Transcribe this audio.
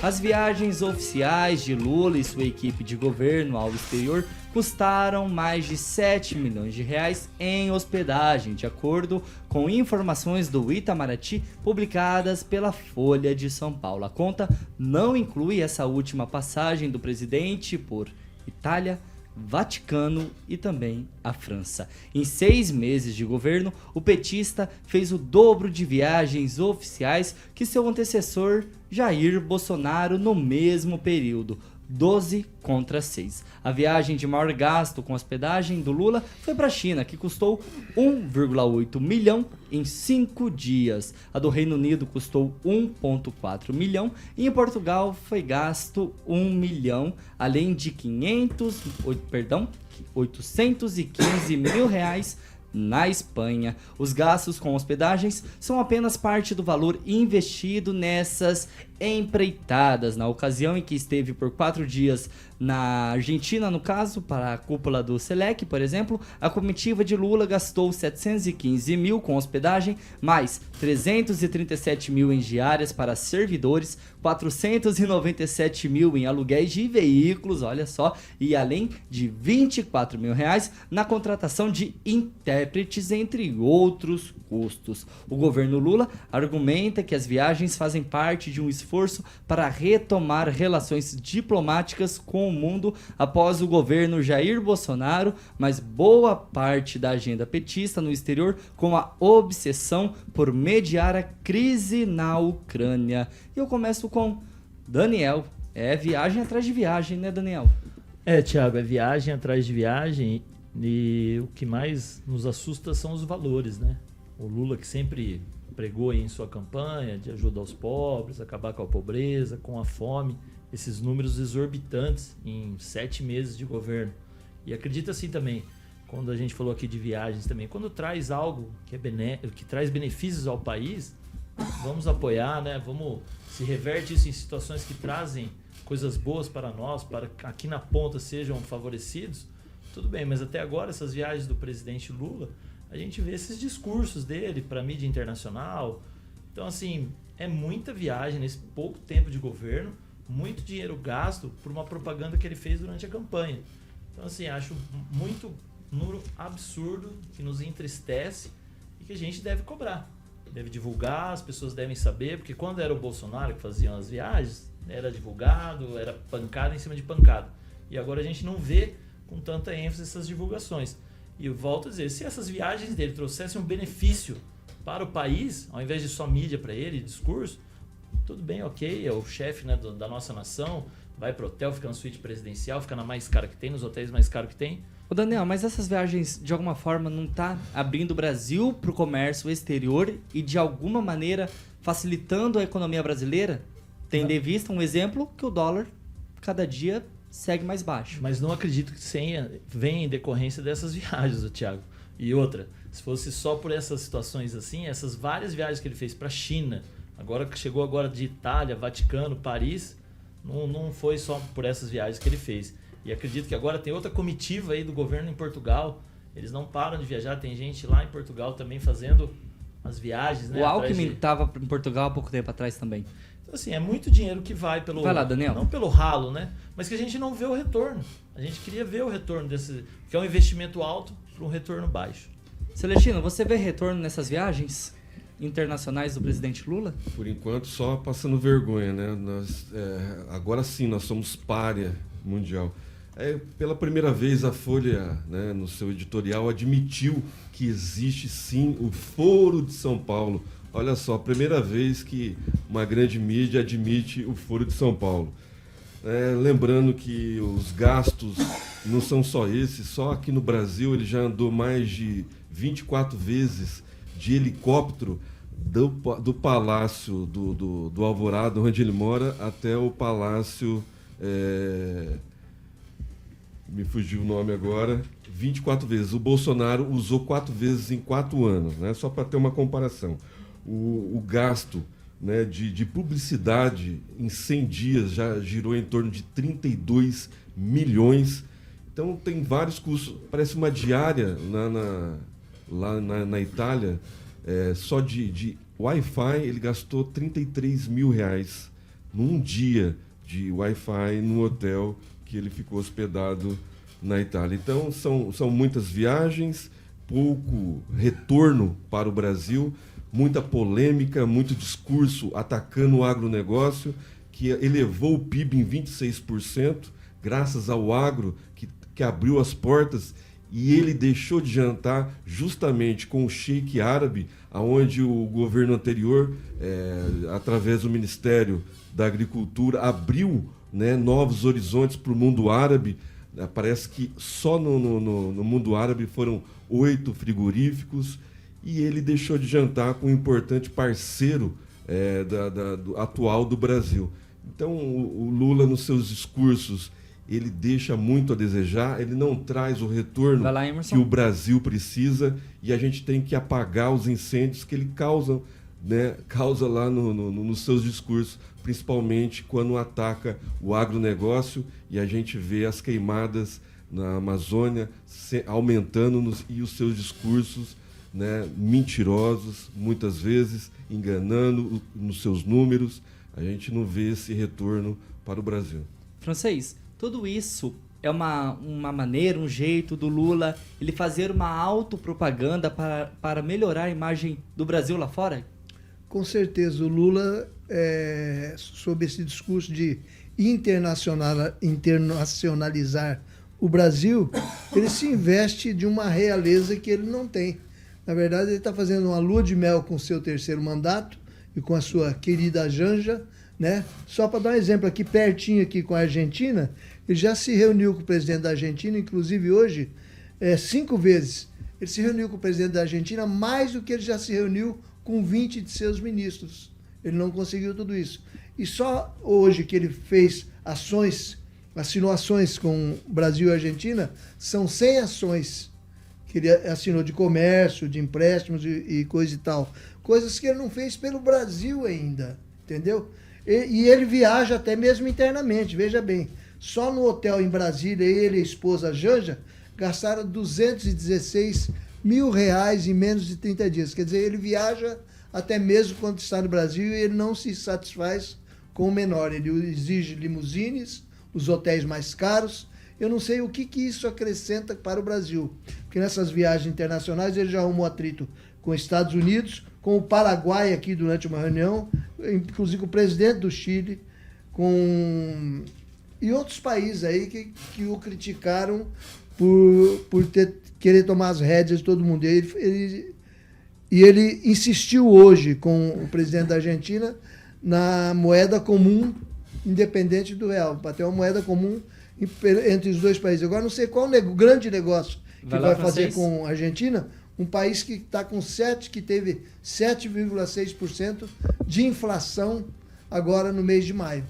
As viagens oficiais de Lula e sua equipe de governo ao exterior custaram mais de 7 milhões de reais em hospedagem, de acordo com informações do Itamaraty publicadas pela Folha de São Paulo. A conta não inclui essa última passagem do presidente por Itália, Vaticano e também a França. Em 6 meses de governo, o petista fez o dobro de viagens oficiais que seu antecessor Jair Bolsonaro no mesmo período, 12 contra 6. A viagem de maior gasto com hospedagem do Lula foi para a China, que custou 1,8 milhão em 5 dias. A do Reino Unido custou 1,4 milhão e em Portugal foi gasto 1 milhão, além de 815 mil reais na Espanha. Os gastos com hospedagens são apenas parte do valor investido nessas empreitadas. Na ocasião em que esteve por 4 dias na Argentina, no caso, para a cúpula do Selec, por exemplo, a comitiva de Lula gastou 715 mil com hospedagem, mais 337 mil em diárias para servidores, 497 mil em aluguéis de veículos, olha só, e além de 24 mil reais na contratação de intérpretes, entre outros custos. O governo Lula argumenta que as viagens fazem parte de um esforço para retomar relações diplomáticas com o mundo após o governo Jair Bolsonaro, mas boa parte da agenda petista no exterior com a obsessão por mediar a crise na Ucrânia. E eu começo com Daniel. É viagem atrás de viagem, né, Daniel? Thiago, é viagem atrás de viagem e o que mais nos assusta são os valores, né? O Lula, que sempre pregou em sua campanha de ajuda aos pobres, acabar com a pobreza, com a fome, esses números exorbitantes em 7 meses de governo. E acredita assim também, quando a gente falou aqui de viagens também, quando traz algo que traz benefícios ao país, vamos apoiar, né? Vamos se reverte isso em situações que trazem coisas boas para nós, para que aqui na ponta sejam favorecidos. Tudo bem, mas até agora essas viagens do presidente Lula, a gente vê esses discursos dele para a mídia internacional. Então, assim, é muita viagem nesse pouco tempo de governo, muito dinheiro gasto por uma propaganda que ele fez durante a campanha. Então, assim, acho muito número absurdo que nos entristece e que a gente deve cobrar. Deve divulgar, as pessoas devem saber, porque quando era o Bolsonaro que fazia as viagens, era divulgado, era pancada em cima de pancada. E agora a gente não vê com tanta ênfase essas divulgações. E eu volto a dizer, se essas viagens dele trouxessem um benefício para o país, ao invés de só mídia para ele, discurso, tudo bem, ok, é o chefe, né, da nossa nação, vai pro hotel, fica na suíte presidencial, fica na mais cara que tem, nos hotéis mais caros que tem. Ô Daniel, mas essas viagens de alguma forma não tá abrindo o Brasil pro comércio exterior e de alguma maneira facilitando a economia brasileira? Tendo em vista um exemplo que o dólar cada dia segue mais baixo. Mas não acredito que venha em decorrência dessas viagens, Thiago. E outra, se fosse só por essas situações assim, essas várias viagens que ele fez para a China, agora que chegou agora de Itália, Vaticano, Paris, não foi só por essas viagens que ele fez. E acredito que agora tem outra comitiva aí do governo em Portugal. Eles não param de viajar, tem gente lá em Portugal também fazendo as viagens, né? O Alckmin estava em Portugal há pouco tempo atrás também. Então, assim, é muito dinheiro que vai pelo... Vai lá, Daniel. Não pelo ralo, né? Mas que a gente não vê o retorno. A gente queria ver o retorno desse... Que é um investimento alto para um retorno baixo. Celestino, você vê retorno nessas viagens internacionais do presidente Lula? Por enquanto, só passando vergonha, né? Agora sim, nós somos pária mundial. Pela primeira vez, a Folha, né, no seu editorial, admitiu que existe sim o Foro de São Paulo. Olha só, a primeira vez que uma grande mídia admite o Foro de São Paulo. Lembrando que os gastos não são só esses, só aqui no Brasil ele já andou mais de 24 vezes de helicóptero do palácio do Alvorada, onde ele mora, até o palácio... me fugiu o nome agora, 24 vezes. O Bolsonaro usou 4 vezes em 4 anos, né? Só para ter uma comparação. O gasto, né, de publicidade em 100 dias já girou em torno de 32 milhões. Então tem vários custos. Parece uma diária lá na Itália, só de Wi-Fi ele gastou 33 mil reais. num dia de Wi-Fi no hotel que ele ficou hospedado na Itália. Então, são muitas viagens, pouco retorno para o Brasil, muita polêmica, muito discurso atacando o agronegócio, que elevou o PIB em 26%, graças ao agro que abriu as portas, e ele deixou de jantar justamente com o sheik árabe, onde o governo anterior, através do Ministério da Agricultura, abriu, né, novos horizontes para o mundo árabe. Parece que só no mundo árabe foram 8 frigoríficos, e ele deixou de jantar com um importante parceiro atual do Brasil. Então, o Lula, nos seus discursos, ele deixa muito a desejar, ele não traz o retorno Vai lá, que o Brasil precisa, e a gente tem que apagar os incêndios que ele causa lá nos seus discursos, principalmente quando ataca o agronegócio, e a gente vê as queimadas na Amazônia aumentando e os seus discursos, né, mentirosos, muitas vezes enganando nos seus números. A gente não vê esse retorno para o Brasil. Francês, tudo isso é uma maneira, um jeito do Lula ele fazer uma autopropaganda para melhorar a imagem do Brasil lá fora? Com certeza, o Lula, sob esse discurso de internacionalizar o Brasil, ele se investe de uma realeza que ele não tem. Na verdade, ele está fazendo uma lua de mel com o seu terceiro mandato e com a sua querida Janja, né? Só para dar um exemplo, aqui pertinho aqui com a Argentina, ele já se reuniu com o presidente da Argentina, inclusive hoje, 5 vezes. Ele se reuniu com o presidente da Argentina mais do que ele já se reuniu com 20 de seus ministros. Ele não conseguiu tudo isso. E só hoje que ele fez assinou ações com o Brasil e a Argentina, são 100 ações que ele assinou de comércio, de empréstimos e coisa e tal. Coisas que ele não fez pelo Brasil ainda, entendeu? E ele viaja até mesmo internamente, veja bem. Só no hotel em Brasília, ele e a esposa Janja gastaram R$216 mil em menos de 30 dias. Quer dizer, ele viaja até mesmo quando está no Brasil e ele não se satisfaz com o menor. Ele exige limusines, os hotéis mais caros. Eu não sei o que isso acrescenta para o Brasil, porque nessas viagens internacionais ele já arrumou atrito com os Estados Unidos, com o Paraguai aqui durante uma reunião, inclusive com o presidente do Chile, e outros países aí que o criticaram por querer tomar as rédeas de todo mundo. E ele insistiu hoje com o presidente da Argentina na moeda comum, independente do real, para ter uma moeda comum entre os dois países. Agora, não sei qual o grande negócio que vai fazer com a Argentina, um país que teve 7,6% de inflação agora no mês de maio.